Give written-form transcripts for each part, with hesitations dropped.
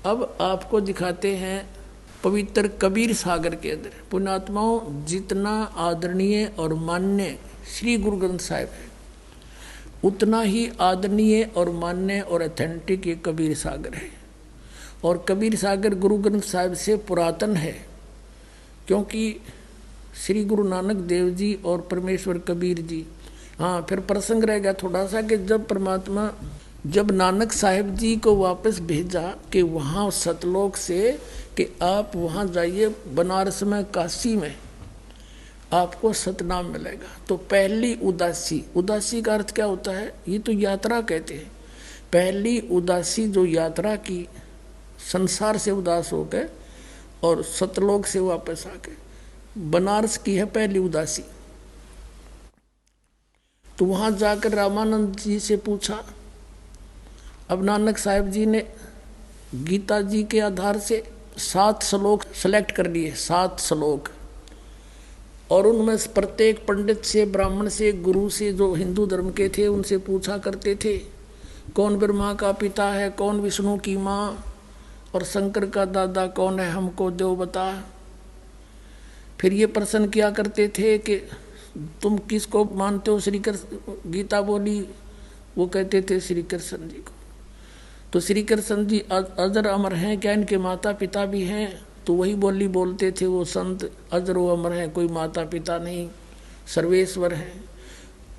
अब आपको दिखाते हैं पवित्र कबीर सागर के अंदर। पुण्यात्माओं, जितना आदरणीय और मान्य श्री गुरु ग्रंथ साहिब है, उतना ही आदरणीय और मान्य और ऑथेंटिक ये कबीर सागर है। और कबीर सागर गुरु ग्रंथ साहिब से पुरातन है, क्योंकि श्री गुरु नानक देव जी और परमेश्वर कबीर जी। हाँ, फिर प्रसंग रह गया थोड़ा सा कि जब परमात्मा, जब नानक साहिब जी को वापस भेजा कि वहाँ सतलोक से कि आप वहाँ जाइए बनारस में, काशी में आपको सतनाम मिलेगा। तो पहली उदासी, उदासी का अर्थ क्या होता है? ये तो यात्रा कहते हैं। पहली उदासी जो यात्रा की, संसार से उदास हो गए और सतलोक से वापस आ गए, बनारस की है पहली उदासी। तो वहाँ जाकर रामानंद जी से पूछा। अब नानक साहिब जी ने गीता जी के आधार से 7 श्लोक सेलेक्ट कर लिए, 7 श्लोक, और उनमें प्रत्येक पंडित से, ब्राह्मण से, गुरु से, जो हिंदू धर्म के थे, उनसे पूछा करते थे कौन ब्रह्मा का पिता है, कौन विष्णु की माँ, और शंकर का दादा कौन है, हमको देव बता। फिर ये प्रश्न किया करते थे कि तुम किसको मानते हो? श्री कृष्ण, गीता बोली, वो कहते थे श्री कृष्ण जी को। तो श्री कृष्ण जी अजर अमर हैं, क्या इनके माता पिता भी हैं? तो वही बोली बोलते थे वो संत, अजर व अमर हैं, कोई माता पिता नहीं, सर्वेश्वर हैं।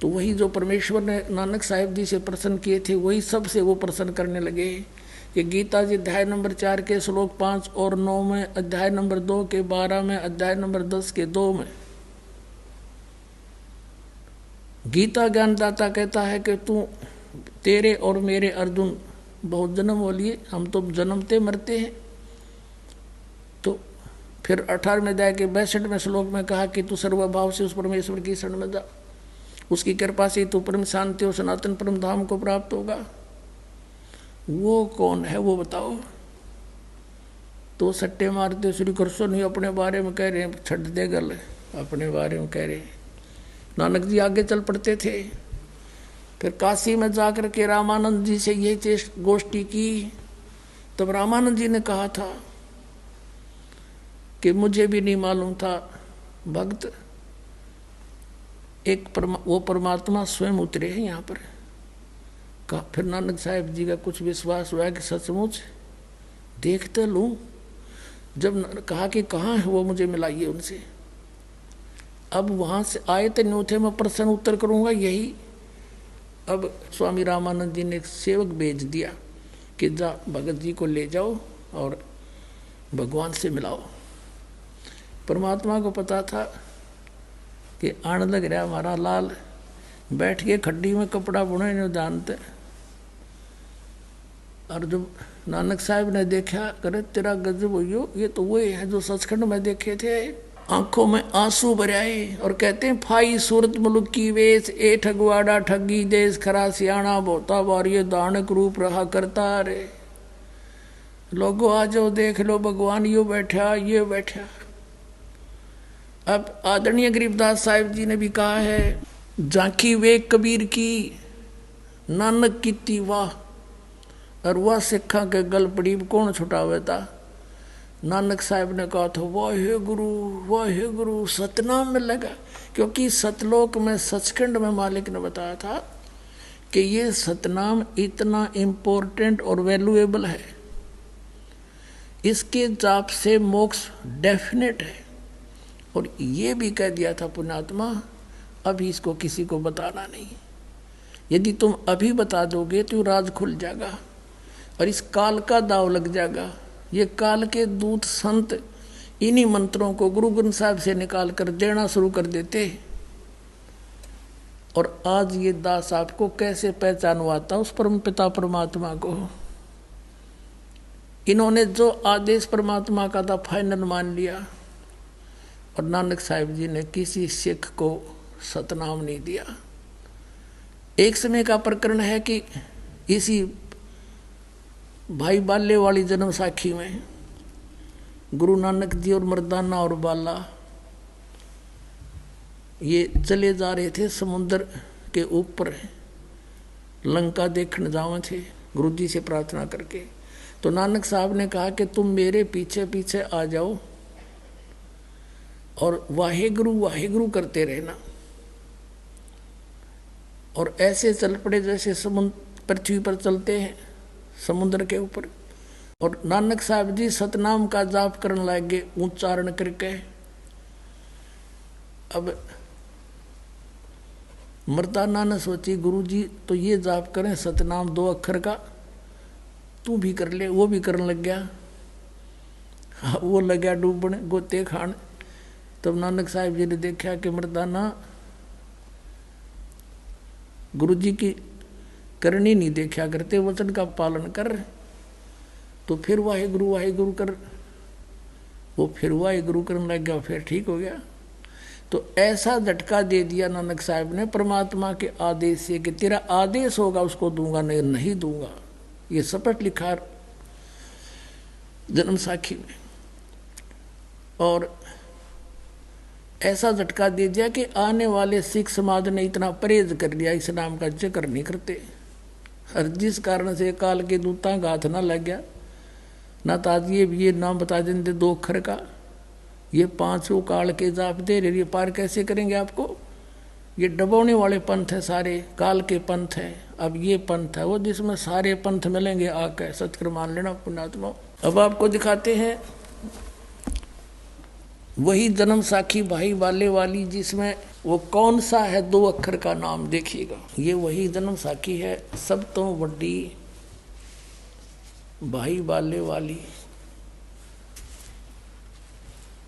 तो वही जो परमेश्वर ने नानक साहिब जी से प्रश्न किए थे, वही सबसे वो प्रश्न करने लगे कि गीता जी अध्याय नंबर 4 के श्लोक 5 और 9 में, अध्याय नंबर 2 के 12 में, अध्याय नंबर 10 के 2 में गीता ज्ञानदाता कहता है कि तू, तेरे और मेरे अर्जुन बहुत जन्म हो लिए, हम तो जन्मते मरते हैं। तो फिर 18वें अध्याय के 62वें श्लोक में कहा कि तू सर्वभाव से उस परमेश्वर की शरण में जा, उसकी कृपा से तू परम शांति और सनातन परम धाम को प्राप्त होगा। वो कौन है वो बताओ? तो सट्टे मारते श्री कृष्ण ही अपने बारे में कह रहे हैं, छट दे गल, अपने बारे में कह रहे हैं। नानक जी आगे चल पड़ते थे। फिर काशी में जाकर के रामानंद जी से यही गोष्ठी की। तब रामानंद जी ने कहा था कि मुझे भी नहीं मालूम था भक्त, वो परमात्मा स्वयं उतरे हैं यहाँ पर। फिर नानक साहिब जी का कुछ विश्वास हुआ कि सचमुच देखते लूं। जब कहा कि कहाँ है वो, मुझे मिलाइए उनसे। अब वहाँ से आए थे न्यू थे, मैं प्रश्न उत्तर करूँगा यही। अब स्वामी रामानंद जी ने एक सेवक भेज दिया कि जा भगत जी को ले जाओ और भगवान से मिलाओ। परमात्मा को पता था कि आने लग रहा हमारा लाल, बैठ के खड्डी में कपड़ा बुने नहीं जानते। और जब नानक साहब ने देखा, करे तेरा गजब हो, ये तो वही है जो सचखंड में देखे थे। आंखों में आंसू भराए और कहते हैं, फाई सूरत मुल्क की वेश, ए ठगवाड़ा ठगी देश, खरा सियाणा बोता बार, ये दानक रूप रहा करता रे। लोगों आ जाओ देख लो, भगवान यो बैठा, ये बैठा। अब आदरणीय गरीबदास साहिब जी ने भी कहा है, झांकी वे कबीर की नानक की वाह, और वह सिखा के गल पड़ी कौन छुटावे था। नानक साहब ने कहा था, वाहे गुरु सतनाम मिलेगा। क्योंकि सतलोक में, सचखंड में मालिक ने बताया था कि ये सतनाम इतना इम्पोर्टेंट और वैल्यूएबल है, इसके जाप से मोक्ष डेफिनेट है। और ये भी कह दिया था पुण्यात्मा, अभी इसको किसी को बताना नहीं। यदि तुम अभी बता दोगे तो राज खुल जाएगा और इस काल का दाव लग जाएगा। ये काल के दूत संत इन्हीं मंत्रों को गुरु ग्रंथ साहिब से निकाल कर देना शुरू कर देते। और आज ये दास आपको कैसे पहचानवाता उस परम पिता परमात्मा को। इन्होंने जो आदेश परमात्मा का था फाइनल मान लिया। और नानक साहिब जी ने किसी सिख को सतनाम नहीं दिया। एक समय का प्रकरण है कि इसी भाई बाले वाली जन्म साखी में गुरु नानक जी और मर्दाना और बाला ये चले जा रहे थे समुद्र के ऊपर, लंका देखने जावे थे गुरु जी से प्रार्थना करके। तो तो नानक साहब ने कहा कि तुम मेरे पीछे पीछे आ जाओ और वाहेगुरु करते रहना। और ऐसे चल पड़े जैसे समुद्र पृथ्वी पर चलते हैं समुद्र के ऊपर। और नानक साहब जी सतनाम का जाप करने लगे उच्चारण करके। अब मर्दाना ने सोची गुरु जी तो ये जाप करें सतनाम 2 अक्षर का, तू भी कर ले। वो भी करने लग गया। वो लग गया डूबने गोते खान। तब नानक साहब जी ने देखा कि मर्दाना गुरु जी की करनी नहीं देखा करते, वचन का पालन कर। तो फिर वाहेगुरु कर, वो फिर वाहेगुरु करने लग गया, फिर ठीक हो गया। तो ऐसा झटका दे दिया नानक साहब ने परमात्मा के आदेश से कि तेरा आदेश होगा उसको दूंगा, नहीं दूंगा। ये शपथ लिखा जन्म साखी में। और ऐसा झटका दे दिया कि आने वाले सिख समाज ने इतना परहेज कर लिया, इस नाम का जिक्र नहीं करते। हर जिस कारण से काल के दूता का हाथ ना लग गया ना, तो आज ये नाम बता देंगे 2 अक्षर का, ये 5 काल के जाप दे रहे, ये पार कैसे करेंगे आपको। ये डबोने वाले पंथ है, सारे काल के पंथ है। अब ये पंथ है वो जिसमें सारे पंथ मिलेंगे आकर, सत्कर मान लेना पुण्यात्मा। अब आपको दिखाते हैं वही जन्म साखी भाई वाले वाली, जिसमें वो कौन सा है 2 अक्षर का नाम देखिएगा। ये वही जन्म साखी है, सब तो बड़ी भाई वाले वाली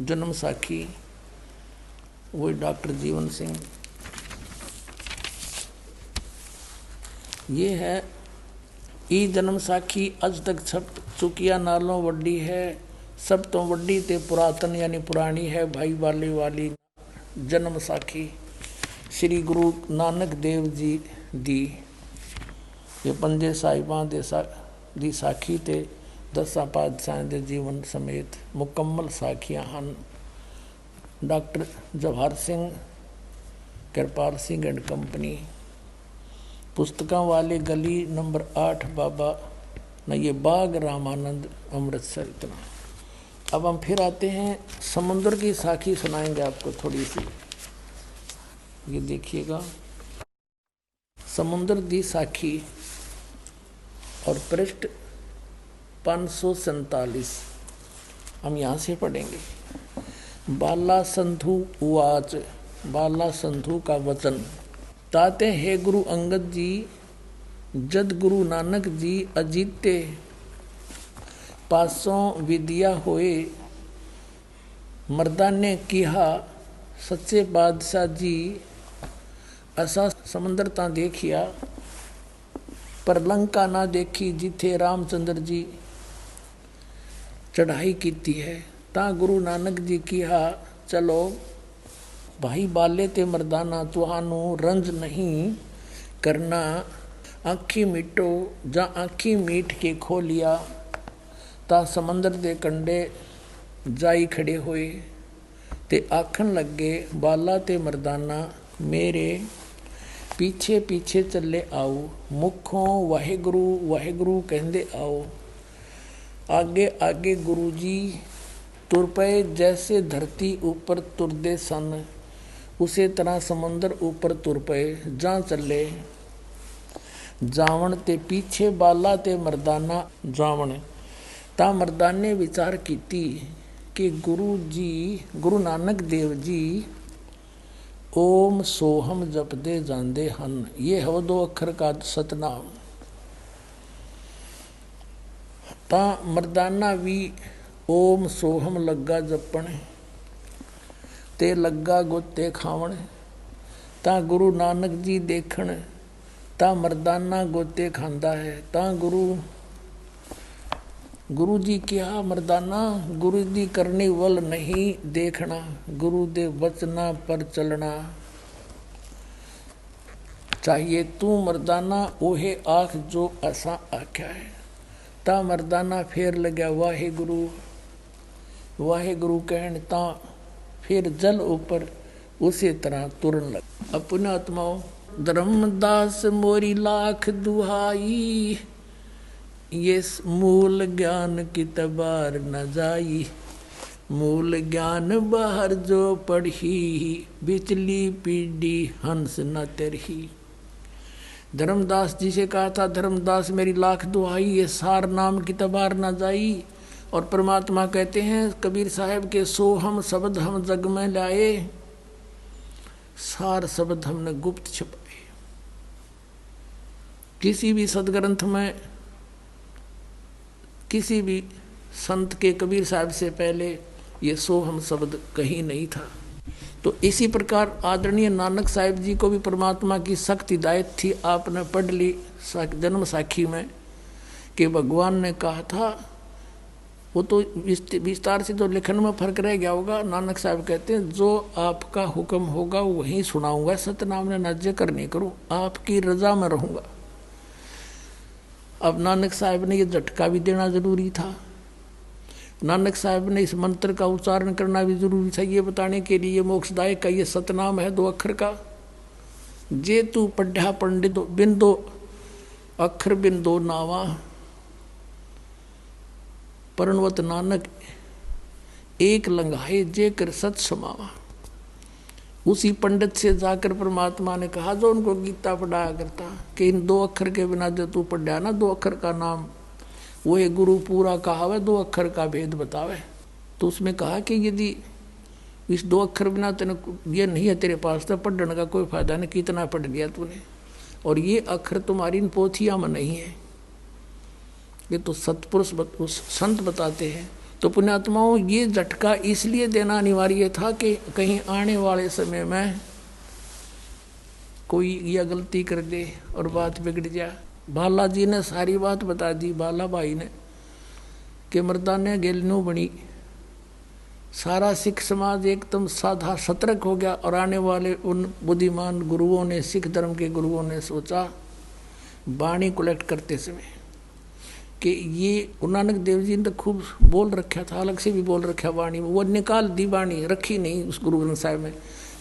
जन्म साखी, वही डॉक्टर जीवन सिंह। ये है ई जन्म साखी अज तक छप चुकिया नालों वड्डी है, सब तो वड्डी ते पुरातन यानी पुरानी है भाई वाले वाली जन्म साखी। श्री गुरु नानक देव जी दी ये पंजे साहिबां दी साखी ते 10 पातशाहां दे जीवन समेत मुकम्मल साखियां हन। Doctor Jawahar Singh Kripal Singh and company, पुस्तकां वाले गली नंबर 8 बाबा न ये बाग रामानंद अमृतसर। इतना। अब हम फिर आते हैं समुद्र की साखी सुनाएंगे आपको थोड़ी सी। ये देखिएगा समुद्र दी साखी और पृष्ठ 547 हम यहाँ से पढ़ेंगे। बाला संधु उवाच, बाला संधु का वचन। ताते हे गुरु अंगद जी जद गुरु नानक जी अजीते पासों विद्या होए, मर्दा ने किहा सच्चे बादशाह जी असा समंदर ता देखिया पर लंका ना देखी जिथे रामचंद्र जी चढ़ाई कीती है। ता गुरु नानक जी किहा चलो भाई बाले ते मर्दाना तुहानू रंज नहीं करना, आखी मीटो जा आखी मीट के खो लिया। ता समंदर दे कंडे जाई खड़े होए ते आखन लगे बाला ते मर्दाना मेरे पीछे पीछे चले आओ, मुखों वाहेगुरु वाहेगुरु कहंदे आओ। आगे आगे गुरु जी तुर पे जैसे धरती ऊपर तुरदे सन, उसे तरह समंदर ऊपर तुर पे जा चले जावण ते पीछे बाला ते मर्दाना जावण। ता मर्दाने विचार कीती कि गुरु नानक देव जी ओम सोहम जपदे जांदे हन। ये है 2 अक्षर का सतनाम। ता मर्दाना भी ओम सोहम लग्गा जपण ते लग्गा गोते खावण। ता गुरु नानक जी देखण ता मर्दाना गोते खांदा है। ता गुरु जी क्या मर्दाना गुरु जी करने वल नहीं देखना, गुरु दे वचना पर चलना चाहिए। तू मर्दाना ओहे आख जो असा आख्या है। ता मर्दाना फेर लग्या वाहे गुरु कहन। ता फिर जल ऊपर उसी तरह तुरन लग। अपने आत्माओं धर्मदास मोरी लाख दुहाई, ये मूल ज्ञान की तबार न जाई, मूल ज्ञान बाहर जो पढ़ी, बिचली पीढ़ी हंस न तरही। धर्मदास जी से कहा था, धर्मदास मेरी लाख दुहाई, ये सार नाम की तबार न जाई। और परमात्मा कहते हैं कबीर साहब के, सो हम शब्द हम जग में लाए, सार शब्द हमने गुप्त छुपाए। किसी भी सदग्रंथ में, किसी भी संत के, कबीर साहब से पहले ये सो हम शब्द कहीं नहीं था। तो इसी प्रकार आदरणीय नानक साहिब जी को भी परमात्मा की सख्त हिदायत थी। आपने पढ़ ली जन्म साखी में कि भगवान ने कहा था, वो तो विस्तार से तो लिखन में फर्क रह गया होगा। नानक साहब कहते हैं, जो आपका हुक्म होगा वही सुनाऊंगा, सतनाम ने नाज्य कर नहीं करूँ, आपकी रजा में रहूंगा। अब नानक साहब ने ये झटका भी देना जरूरी था। नानक साहब ने इस मंत्र का उच्चारण करना भी जरूरी था, ये बताने के लिए मोक्षदायक का ये सतनाम है 2 अक्षर का। जे तू पढ़ा पंडित बिन 2 अक्षर बिन 2 नावा, परनवत नानक एक लंघाए जे कर सत समावा। उसी पंडित से जाकर परमात्मा ने कहा, जो उनको गीता पढ़ाया करता, कि इन 2 अक्षर के बिना जो तू पढ़ा ना 2 अक्षर का नाम, वो ये गुरु पूरा कहावे 2 अक्षर का भेद बतावे। तो उसमें कहा कि यदि इस 2 अक्षर बिना तेने ये नहीं है तेरे पास, तो पढ़ने का कोई फायदा नहीं, कितना पढ़ लिया तूने, और ये अक्षर तुम्हारी इन पोथियों में नहीं है, ये तो सतपुरुष संत बताते हैं। तो पुण्यात्माओं, ये झटका इसलिए देना अनिवार्य था कि कहीं आने वाले समय में कोई यह गलती कर दे और बात बिगड़ जाए। बाला जी ने सारी बात बता दी, बाला भाई ने, कि मर्दाने गेलनू बनी, सारा सिख समाज एकदम साधा सतर्क हो गया। और आने वाले उन बुद्धिमान गुरुओं ने, सिख धर्म के गुरुओं ने सोचा वाणी कलेक्ट करते समय कि ये नानक देव जी ने तो खूब बोल रखा था, अलग से भी बोल रखा वाणी, वो निकाल दी वाणी, रखी नहीं उस गुरु ग्रंथ साहिब में,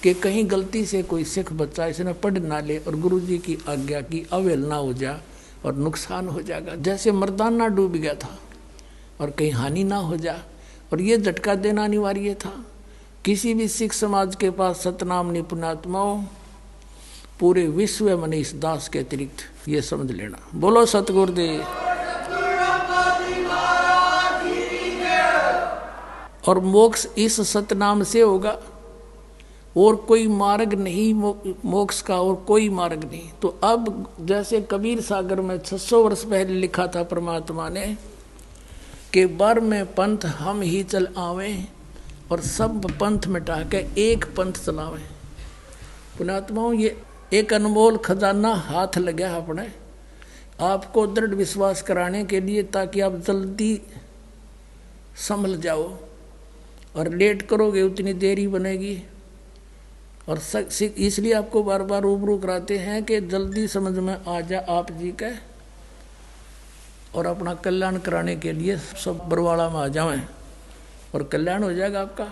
कि कहीं गलती से कोई सिख बच्चा इसने पढ़ ना ले और गुरु जी की आज्ञा की अवहेलना हो जाए और नुकसान हो जाएगा। जैसे मर्दाना डूब गया था और कहीं हानि ना हो जाए, और ये झटका देना अनिवार्य था। किसी भी सिख समाज के पास सतनाम नहीं पुण्यात्माओं, पूरे विश्व में इस दास के अतिरिक्त, ये समझ लेना। बोलो सतगुरुदेव। और मोक्ष इस सतनाम से होगा, और कोई मार्ग नहीं मोक्ष का, और कोई मार्ग नहीं। तो अब जैसे कबीर सागर में 600 वर्ष पहले लिखा था परमात्मा ने कि बर में पंथ हम ही चल आवे, और सब पंथ मिटा के एक पंथ चलावे। पुण्यात्माओं, ये एक अनमोल खजाना हाथ लगा अपने आपको दृढ़ विश्वास कराने के लिए, ताकि आप जल्दी संभल जाओ, और लेट करोगे उतनी देरी बनेगी। और इसलिए आपको बार बार रूबरू कराते हैं कि जल्दी समझ में आ जा आप जी का, और अपना कल्याण कराने के लिए सब बरवाड़ा में आ जाएं, और कल्याण हो जाएगा आपका।